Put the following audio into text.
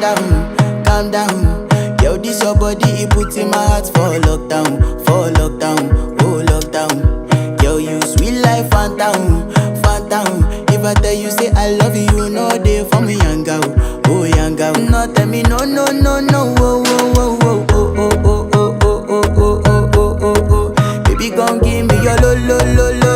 calm down. Yo, this your body, it put in my heart for lockdown, oh lockdown. Yo, you sweet life, phantom, phantom. If I tell you say I love you, you know they for me yanga, oh yanga. No tell me no, no, no, no, oh, oh, oh, oh, oh, oh, oh, oh, oh, oh, oh, oh, oh, oh. Baby, gon' give me your lo, lo, lo, lo.